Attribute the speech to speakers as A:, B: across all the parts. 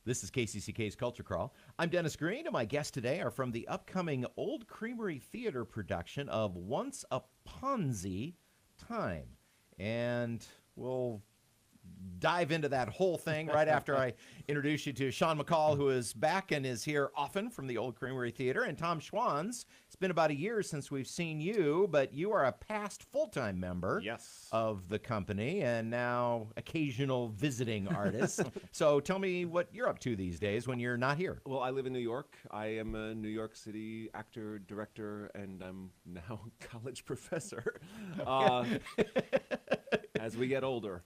A: This is KCCK's Culture Crawl. I'm Dennis Green, and my guests today are from the upcoming Old Creamery Theatre production of Once a Ponzi Time. And we'll dive into that whole thing right after I introduce you to Sean McCall, who is back and is here often from the Old Creamery Theatre, and Tom Schwans. It's been about a year since we've seen you, but you are a past full-time member of the company and now occasional visiting artist. So tell me what you're up to these days when you're not here.
B: Well, I live in New York. I am a New York City actor, director, and I'm now a college professor. As we get older.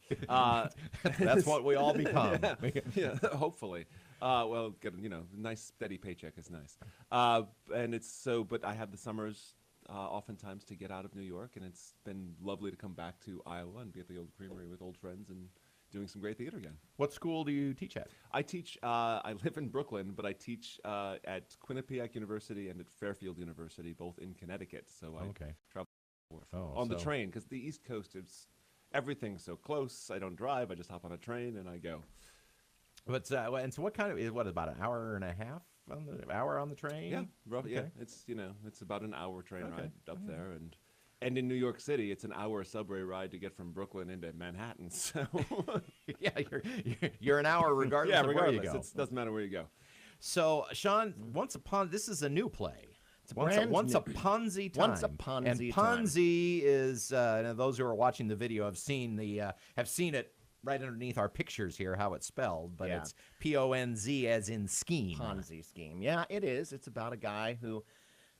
A: That's what we all become.
B: Yeah, hopefully. Well, get nice steady paycheck is nice. And it's so, but I have the summers oftentimes to get out of New York, and it's been lovely to come back to Iowa and be at the Old Creamery with old friends and doing some great theater again.
A: What school do you teach at?
B: I teach, I live in Brooklyn, but I teach at Quinnipiac University and at Fairfield University, both in Connecticut. So I travel on the train, because the East Coast is, everything's so close. I don't drive. I just hop on a train and I go.
A: But and so what kind of, what, about an hour and a half on the train?
B: Yeah, roughly.
A: Okay.
B: Yeah, it's about an hour train ride up there, and in New York City, it's an hour subway ride to get from Brooklyn into Manhattan. So
A: yeah, you're an hour regardless of where you go.
B: It doesn't matter where you go.
A: So Sean, this is a new play. Once a Ponzi Time.
C: Once a Ponzi
A: and Ponzi is those who are watching the video have seen it right underneath our pictures here, how it's spelled, but it's P-O-N-Z as in scheme.
C: Ponzi scheme. Yeah, it is. It's about a guy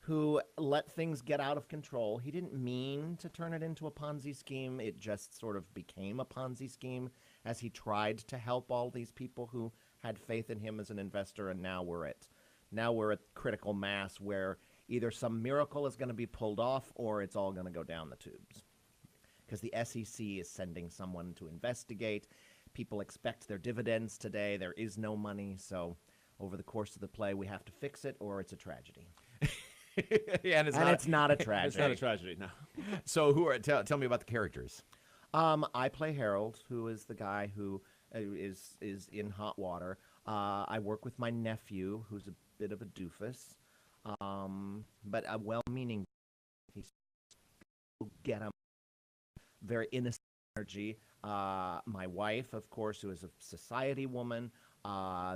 C: who let things get out of control. He didn't mean to turn it into a Ponzi scheme. It just sort of became a Ponzi scheme as he tried to help all these people who had faith in him as an investor, and now we're at critical mass where either some miracle is going to be pulled off or it's all going to go down the tubes. Because the SEC is sending someone to investigate. People expect their dividends today. There is no money. So over the course of the play, we have to fix it or it's a tragedy.
A: And it's not a tragedy.
B: It's not a tragedy, no.
A: So tell me about the characters.
C: I play Harold, who is the guy who is in hot water. I work with my nephew, who's a bit of a doofus. But a well-meaning, he's get him very innocent energy. My wife, of course, who is a society woman.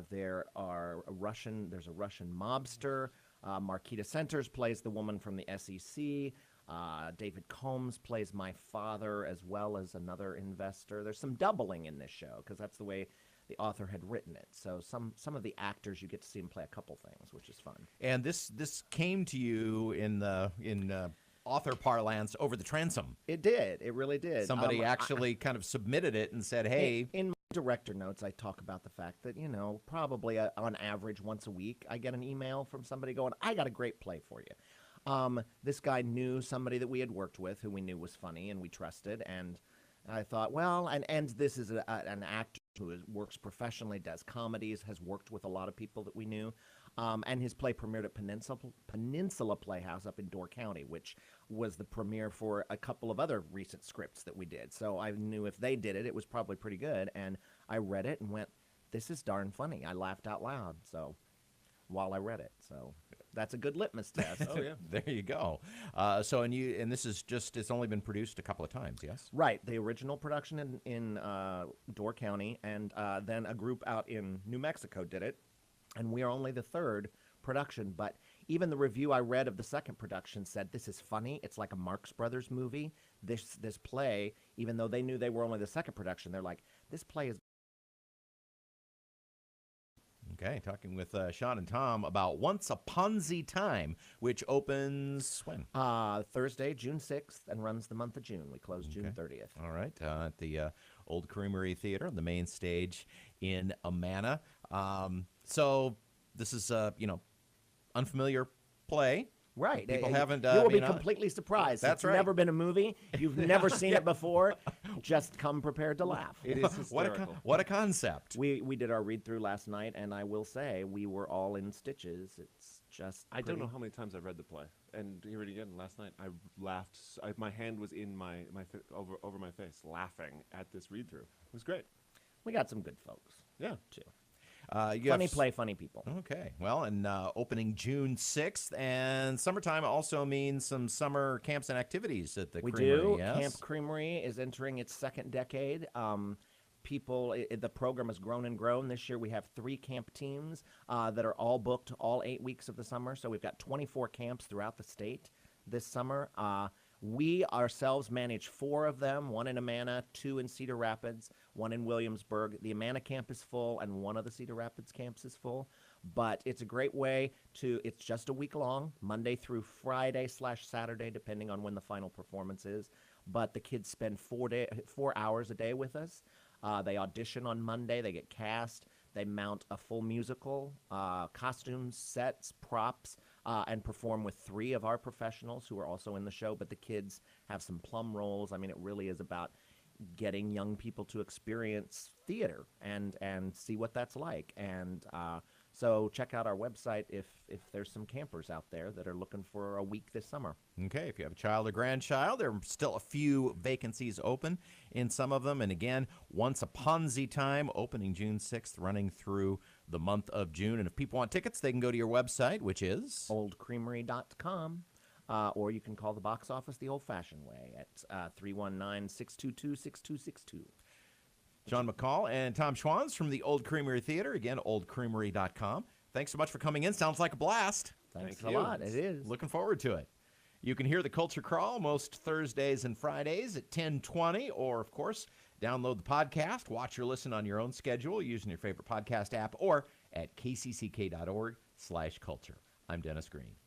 C: There's a Russian mobster. Marquita Centers plays the woman from the SEC. David Combs plays my father as well as another investor. There's some doubling in this show because that's the way the author had written it. So some of the actors, you get to see them play a couple things, which is fun.
A: And this came to you in author parlance over the transom.
C: It did. It really did.
A: Somebody actually kind of submitted it and said, hey.
C: In my director notes, I talk about the fact that, probably on average once a week, I get an email from somebody going, I got a great play for you. This guy knew somebody that we had worked with who we knew was funny and we trusted, and I thought, well, and this is an actor who works professionally, does comedies, has worked with a lot of people that we knew, and his play premiered at Peninsula Playhouse up in Door County, which was the premiere for a couple of other recent scripts that we did. So I knew if they did it, it was probably pretty good, and I read it and went, this is darn funny. I laughed out loud, so while I read it, so that's a good litmus test.
B: Oh yeah,
A: there you go. And this is it's only been produced a couple of times, yes?
C: Right. The original production in Door County, and then a group out in New Mexico did it, and we are only the third production. But even the review I read of the second production said this is funny. It's like a Marx Brothers movie. This play, even though they knew they were only the second production, they're like, this play is.
A: Okay, talking with Sean and Tom about Once a Ponzi Time, which opens when?
C: Thursday, June 6th, and runs the month of June. We close June 30th.
A: All right, at the Old Creamery Theatre, the main stage in Amana. So this is, unfamiliar play.
C: Right.
A: People haven't.
C: You will be completely surprised.
A: That's right.
C: It's never been a movie. You've never seen it before. Just come prepared to laugh.
B: It is hysterical.
A: What a concept.
C: We did our read-through last night, and I will say we were all in stitches. It's just
B: I don't know how many times I've read the play. And here it again, last night, I laughed. My hand was in over my face, laughing at this read-through. It was great.
C: We got some good folks.
B: Yeah.
C: Too.
A: You
C: Funny
A: have
C: play, funny people.
A: Okay. Well, and opening June 6th. And summertime also means some summer camps and activities at the
C: We
A: Creamery,
C: do.
A: yes?
C: Camp Creamery is entering its second decade. The program has grown and grown. This year we have 3 camp teams that are all booked all 8 weeks of the summer. So we've got 24 camps throughout the state this summer. We ourselves manage 4 of them, 1 in Amana, 2 in Cedar Rapids, 1 in Williamsburg. The Amana camp is full, and 1 of the Cedar Rapids camps is full. But it's a great way it's just a week long, Monday through Friday/Saturday, depending on when the final performance is. But the kids spend 4 hours a day with us. They audition on Monday, they get cast, they mount a full musical, costumes, sets, props, and perform with 3 of our professionals who are also in the show. But the kids have some plum roles. I mean, it really is about getting young people to experience theater and see what that's like. And so check out our website if there's some campers out there that are looking for a week this summer.
A: Okay, if you have a child or grandchild, there are still a few vacancies open in some of them. And again, Once a Ponzi Time, opening June 6th, running through the month of June. And if people want tickets, they can go to your website, which is?
C: oldcreamery.com. Or you can call the box office the old-fashioned way at 319-622-6262.
A: John McCall and Tom Schwans from the Old Creamery Theatre. Again, oldcreamery.com. Thanks so much for coming in. Sounds like a blast.
C: Thanks
B: Thank
C: a
B: you.
C: lot. It is.
A: Looking forward to it. You can hear the Culture Crawl most Thursdays and Fridays at 10:20, or, of course, download the podcast, watch or listen on your own schedule using your favorite podcast app, or at kcck.org/culture. I'm Dennis Green.